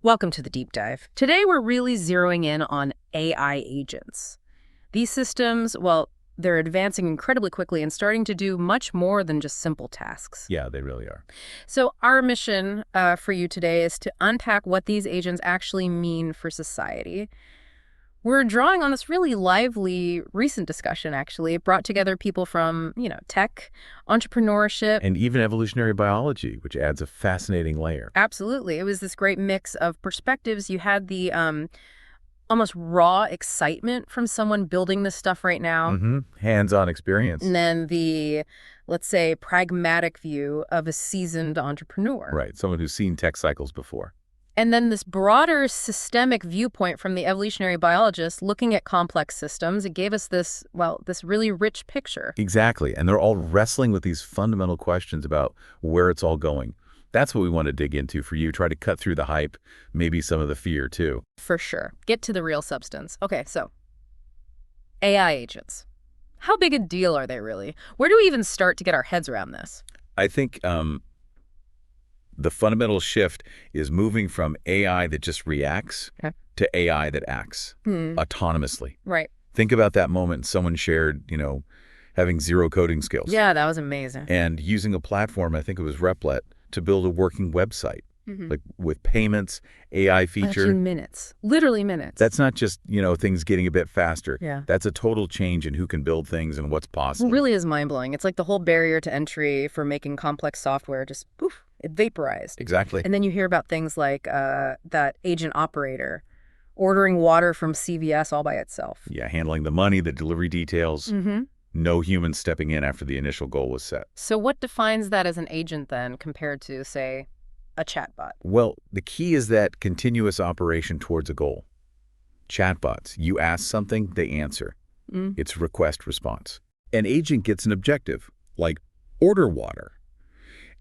Welcome to the deep dive. Today we're really zeroing in on AI agents. These systems, well, they're advancing incredibly quickly and starting to do much more than just simple tasks. Yeah, they really are. So our mission for you today is to unpack what these agents actually mean for society. We're drawing on this really lively recent discussion, actually. It brought together people from, tech, entrepreneurship. And even evolutionary biology, which adds a fascinating layer. Absolutely. It was this great mix of perspectives. You had the almost raw excitement from someone building this stuff right now. Hands-on experience. And then the, let's say, pragmatic view of a seasoned entrepreneur. Right, someone who's seen tech cycles before. And then this broader systemic viewpoint from the evolutionary biologists looking at complex systems. It gave us this really rich picture. Exactly, and they're all wrestling with these fundamental questions about where it's all going. That's what we want to dig into for you, try to cut through the hype, maybe some of the fear too. For sure. Get to the real substance. Okay, so AI agents. How big a deal are they really? Where do we even start to get our heads around this? I think the fundamental shift is moving from AI that just reacts to AI that acts autonomously. Right. Think about that moment someone shared, having zero coding skills. Yeah, that was amazing. And using a platform, I think it was Replit, to build a working website, like with payments, AI feature. A few minutes. Literally minutes. That's not just, things getting a bit faster. Yeah. That's a total change in who can build things and what's possible. It really is mind-blowing. It's like the whole barrier to entry for making complex software just, poof, it vaporized. Exactly. And then you hear about things like that agent operator ordering water from CVS all by itself. Yeah, handling the money, the delivery details. No human stepping in after the initial goal was set. So what defines that as an agent then compared to, say, a chatbot? Well, the key is that continuous operation towards a goal. Chatbots, you ask something, they answer. It's request response. An agent gets an objective, like order water.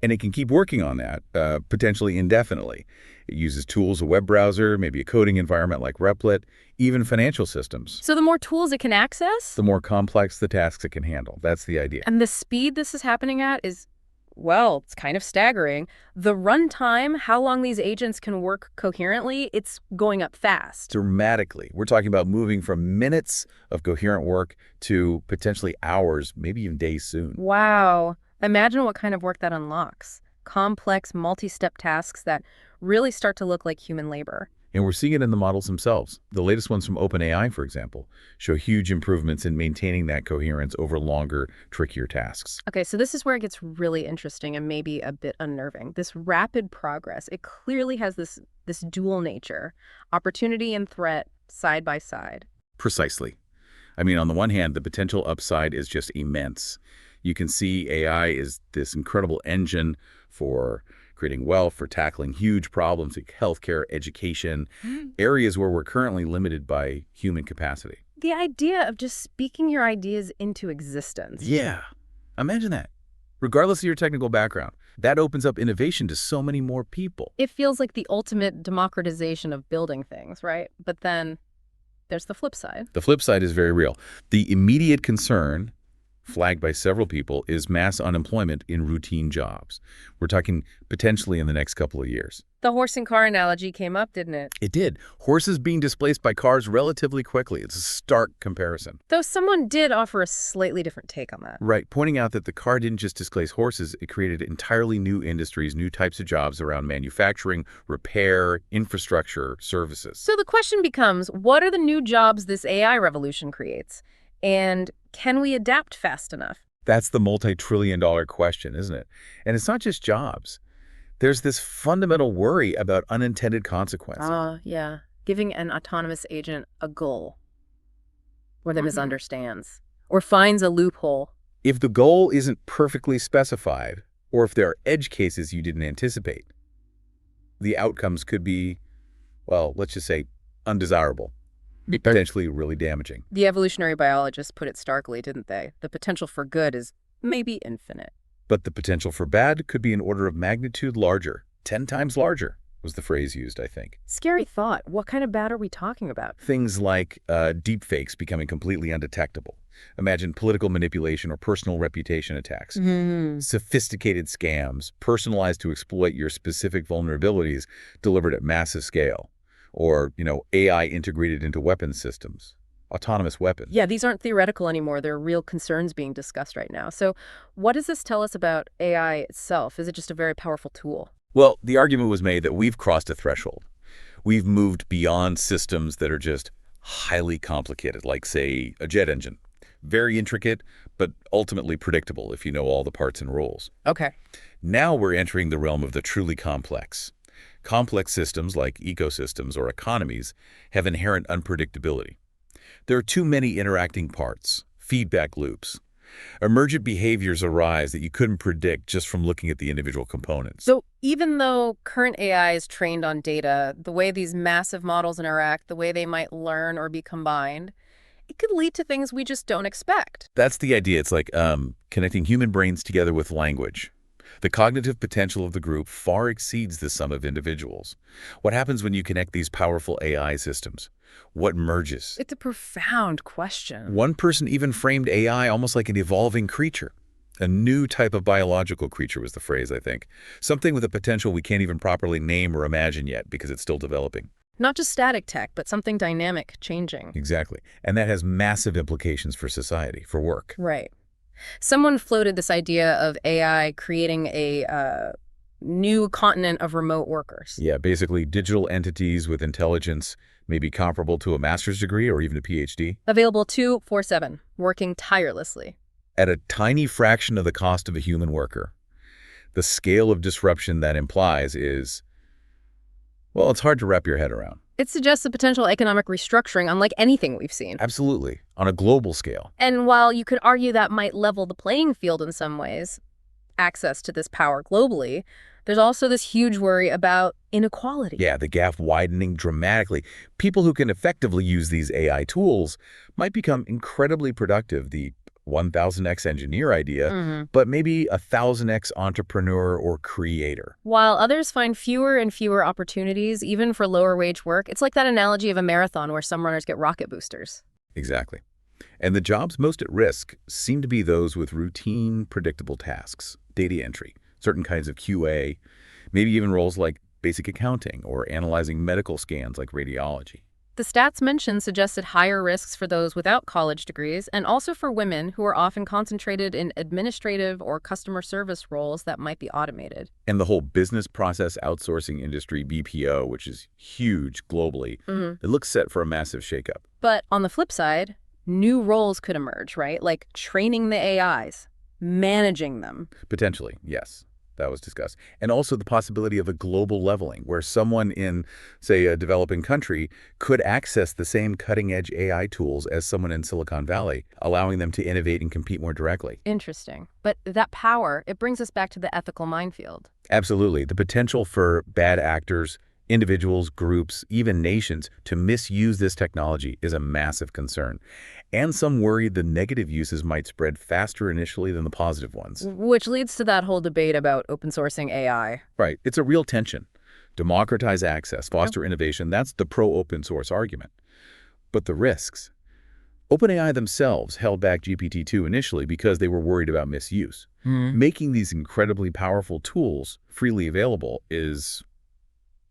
And it can keep working on that, potentially indefinitely. It uses tools, a web browser, maybe a coding environment like Replit, even financial systems. So the more tools it can access? The more complex the tasks it can handle. That's the idea. And the speed this is happening at is, well, it's kind of staggering. The runtime, how long these agents can work coherently, it's going up fast. Dramatically. We're talking about moving from minutes of coherent work to potentially hours, maybe even days soon. Wow. Imagine what kind of work that unlocks. Complex, multi-step tasks that really start to look like human labor. And we're seeing it in the models themselves. The latest ones from OpenAI, for example, show huge improvements in maintaining that coherence over longer, trickier tasks. Okay, so this is where it gets really interesting and maybe a bit unnerving. This rapid progress, it clearly has this dual nature, opportunity and threat side by side. Precisely. I mean, on the one hand, the potential upside is just immense. You can see AI is this incredible engine for creating wealth, for tackling huge problems like healthcare, education, areas where we're currently limited by human capacity. The idea of just speaking your ideas into existence. Yeah. Imagine that. Regardless of your technical background, that opens up innovation to so many more people. It feels like the ultimate democratization of building things, right? But then there's the flip side. The flip side is very real. The immediate concern, flagged by several people, is mass unemployment in routine jobs. We're talking potentially in the next couple of years. The horse and car analogy came up, didn't it? It did. Horses being displaced by cars relatively quickly. It's a stark comparison. Though someone did offer a slightly different take on that. Right, pointing out that the car didn't just displace horses, it created entirely new industries, new types of jobs around manufacturing, repair, infrastructure, services. So the question becomes, what are the new jobs this AI revolution creates? And can we adapt fast enough? That's the multi-trillion-dollar question, isn't it? And it's not just jobs. There's this fundamental worry about unintended consequences. Yeah. Giving an autonomous agent a goal where they misunderstands or finds a loophole. If the goal isn't perfectly specified, or if there are edge cases you didn't anticipate, the outcomes could be, well, let's just say undesirable. Potentially really damaging. The evolutionary biologists put it starkly, didn't they? The potential for good is maybe infinite. But the potential for bad could be an order of magnitude larger. 10 times larger was the phrase used, I think. Scary thought. What kind of bad are we talking about? Things like deepfakes becoming completely undetectable. Imagine political manipulation or personal reputation attacks. Sophisticated scams, personalized to exploit your specific vulnerabilities, delivered at massive scale. Or, AI integrated into weapons systems, autonomous weapons. Yeah, these aren't theoretical anymore. They're real concerns being discussed right now. So what does this tell us about AI itself? Is it just a very powerful tool? Well, the argument was made that we've crossed a threshold. We've moved beyond systems that are just highly complicated, like, say, a jet engine. Very intricate, but ultimately predictable if you know all the parts and roles. Okay. Now we're entering the realm of the truly complex. Complex systems, like ecosystems or economies, have inherent unpredictability. There are too many interacting parts, feedback loops. Emergent behaviors arise that you couldn't predict just from looking at the individual components. So even though current AI is trained on data, the way these massive models interact, the way they might learn or be combined, it could lead to things we just don't expect. That's the idea. It's like connecting human brains together with language. The cognitive potential of the group far exceeds the sum of individuals. What happens when you connect these powerful AI systems? What merges? It's a profound question. One person even framed AI almost like an evolving creature. A new type of biological creature was the phrase, I think. Something with a potential we can't even properly name or imagine yet because it's still developing. Not just static tech, but something dynamic, changing. Exactly. And that has massive implications for society, for work. Right. Someone floated this idea of AI creating a new continent of remote workers. Yeah, basically digital entities with intelligence maybe comparable to a master's degree or even a PhD. Available 24/7, working tirelessly. At a tiny fraction of the cost of a human worker. The scale of disruption that implies is, well, it's hard to wrap your head around. It suggests a potential economic restructuring unlike anything we've seen. Absolutely, on a global scale. And while you could argue that might level the playing field in some ways, access to this power globally, there's also this huge worry about inequality. Yeah, the gap widening dramatically. People who can effectively use these AI tools might become incredibly productive, the 1000x engineer idea, but maybe a 1000x entrepreneur or creator. While others find fewer and fewer opportunities, even for lower wage work, it's like that analogy of a marathon where some runners get rocket boosters. Exactly. And the jobs most at risk seem to be those with routine, predictable tasks, data entry, certain kinds of QA, maybe even roles like basic accounting or analyzing medical scans like radiology. The stats mentioned suggested higher risks for those without college degrees and also for women who are often concentrated in administrative or customer service roles that might be automated. And the whole business process outsourcing industry, BPO, which is huge globally, it looks set for a massive shakeup. But on the flip side, new roles could emerge, right? Like training the AIs, managing them. Potentially, yes. That was discussed. And also the possibility of a global leveling where someone in, say, a developing country could access the same cutting-edge AI tools as someone in Silicon Valley, allowing them to innovate and compete more directly. Interesting. But that power, it brings us back to the ethical minefield. Absolutely. The potential for bad actors, individuals, groups, even nations to misuse this technology is a massive concern. And some worry the negative uses might spread faster initially than the positive ones. Which leads to that whole debate about open sourcing AI. Right. It's a real tension. Democratize access, foster innovation. That's the pro-open source argument. But the risks. OpenAI themselves held back GPT-2 initially because they were worried about misuse. Making these incredibly powerful tools freely available is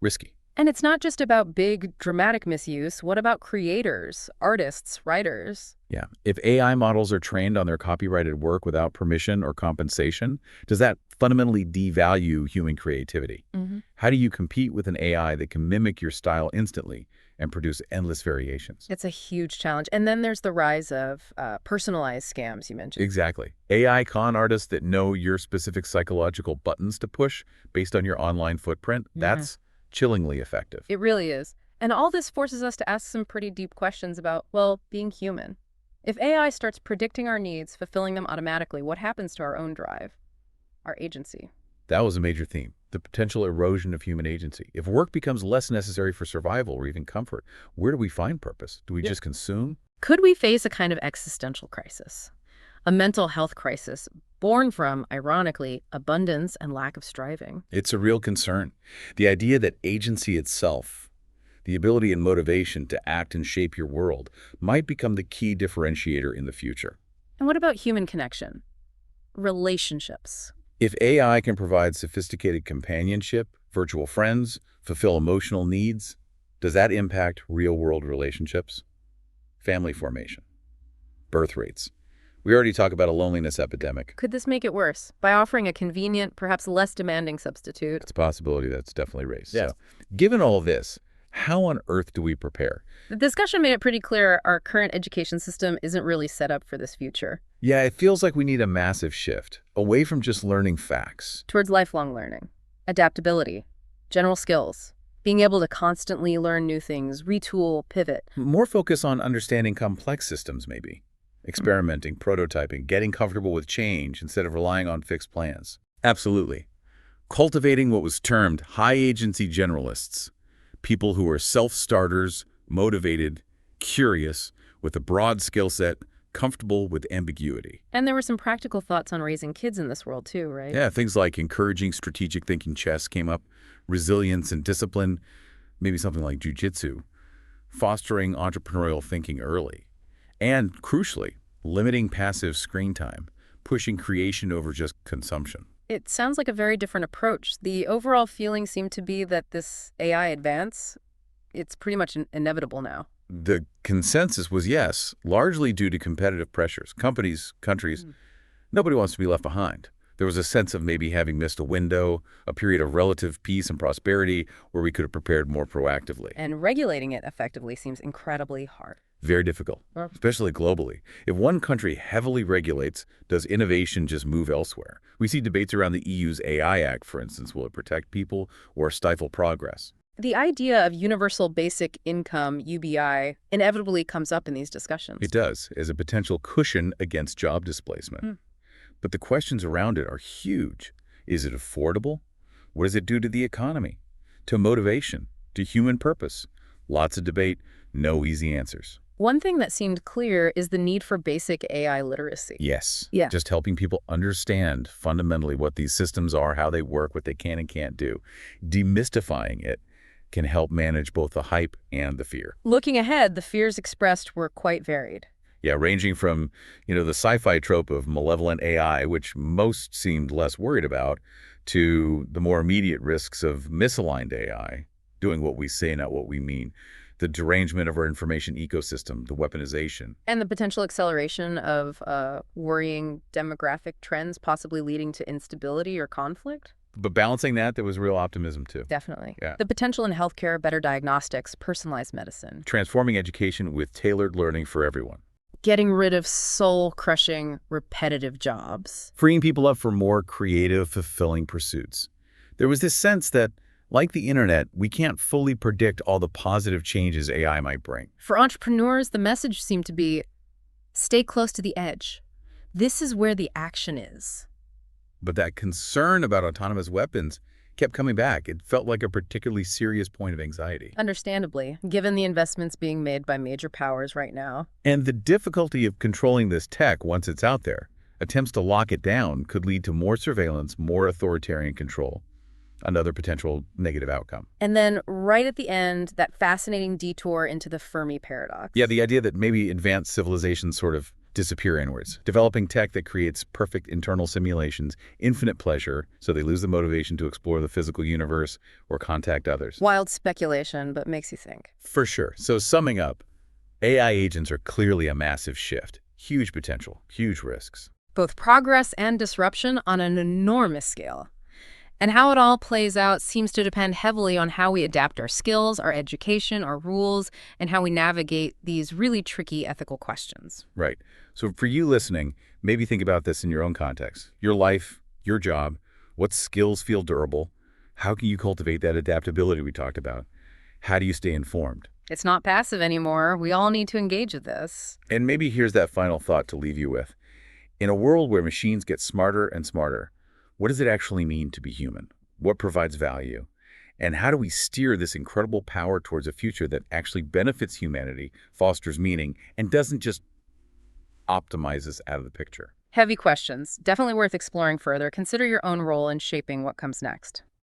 risky. And it's not just about big, dramatic misuse. What about creators, artists, writers? Yeah. If AI models are trained on their copyrighted work without permission or compensation, does that fundamentally devalue human creativity? How do you compete with an AI that can mimic your style instantly and produce endless variations? It's a huge challenge. And then there's the rise of personalized scams you mentioned. Exactly. AI con artists that know your specific psychological buttons to push based on your online footprint, that's chillingly effective. It really is. And all this forces us to ask some pretty deep questions about, well, being human. If AI starts predicting our needs, fulfilling them automatically, what happens to our own drive, our agency? That was a major theme, the potential erosion of human agency. If work becomes less necessary for survival or even comfort, where do we find purpose? Do we just consume? Could we face a kind of existential crisis? A mental health crisis born from, ironically, abundance and lack of striving. It's a real concern. The idea that agency itself, The ability and motivation to act and shape your world might become the key differentiator in the future. And what about human connection? Relationships. If AI can provide sophisticated companionship, virtual friends, fulfill emotional needs, does that impact real-world relationships? Family formation, birth rates. We already talked about a loneliness epidemic. Could this make it worse by offering a convenient, perhaps less demanding substitute? It's a possibility that's definitely raised. Yes. So, given all this, how on earth do we prepare? The discussion made it pretty clear our current education system isn't really set up for this future. Yeah, it feels like we need a massive shift, away from just learning facts. Towards lifelong learning, adaptability, general skills, being able to constantly learn new things, retool, pivot. More focus on understanding complex systems, maybe. Experimenting, prototyping, getting comfortable with change instead of relying on fixed plans. Absolutely. Cultivating what was termed high-agency generalists, people who are self-starters, motivated, curious, with a broad skill set, comfortable with ambiguity. And there were some practical thoughts on raising kids in this world too, right? Yeah, things like encouraging strategic thinking chess came up, resilience and discipline, maybe something like jujitsu, fostering entrepreneurial thinking early. And, crucially, limiting passive screen time, pushing creation over just consumption. It sounds like a very different approach. The overall feeling seemed to be that this AI advance, it's pretty much inevitable now. The consensus was yes, largely due to competitive pressures. Companies, countries, nobody wants to be left behind. There was a sense of maybe having missed a window, a period of relative peace and prosperity where we could have prepared more proactively. And regulating it effectively seems incredibly hard. Very difficult, especially globally. If one country heavily regulates, does innovation just move elsewhere? We see debates around the EU's AI Act, for instance. Will it protect people or stifle progress? The idea of universal basic income, UBI, inevitably comes up in these discussions. It does, as a potential cushion against job displacement. But the questions around it are huge. Is it affordable? What does it do to the economy? To motivation? To human purpose? Lots of debate, no easy answers. One thing that seemed clear is the need for basic AI literacy. Yes. Yeah. Just helping people understand fundamentally what these systems are, how they work, what they can and can't do. Demystifying it can help manage both the hype and the fear. Looking ahead, the fears expressed were quite varied. Yeah, ranging from, the sci-fi trope of malevolent AI, which most seemed less worried about, to the more immediate risks of misaligned AI, doing what we say, not what we mean. The derangement of our information ecosystem, the weaponization. And the potential acceleration of worrying demographic trends, possibly leading to instability or conflict. But balancing that, there was real optimism too. Definitely. Yeah. The potential in healthcare, better diagnostics, personalized medicine. Transforming education with tailored learning for everyone. Getting rid of soul-crushing, repetitive jobs. Freeing people up for more creative, fulfilling pursuits. There was this sense that, like the internet, we can't fully predict all the positive changes AI might bring. For entrepreneurs, the message seemed to be, stay close to the edge. This is where the action is. But that concern about autonomous weapons kept coming back. It felt like a particularly serious point of anxiety. Understandably, given the investments being made by major powers right now. And the difficulty of controlling this tech once it's out there. Attempts to lock it down could lead to more surveillance, more authoritarian control. Another potential negative outcome. And then right at the end, that fascinating detour into the Fermi paradox. Yeah, the idea that maybe advanced civilizations sort of disappear inwards. Developing tech that creates perfect internal simulations, infinite pleasure, so they lose the motivation to explore the physical universe or contact others. Wild speculation, but makes you think. For sure. So summing up, AI agents are clearly a massive shift. Huge potential, huge risks. Both progress and disruption on an enormous scale. And how it all plays out seems to depend heavily on how we adapt our skills, our education, our rules, and how we navigate these really tricky ethical questions. Right. So for you listening, maybe think about this in your own context. Your life, your job, what skills feel durable? How can you cultivate that adaptability we talked about? How do you stay informed? It's not passive anymore. We all need to engage with this. And maybe here's that final thought to leave you with. In a world where machines get smarter and smarter, what does it actually mean to be human? What provides value? And how do we steer this incredible power towards a future that actually benefits humanity, fosters meaning, and doesn't just optimize us out of the picture? Heavy questions. Definitely worth exploring further. Consider your own role in shaping what comes next.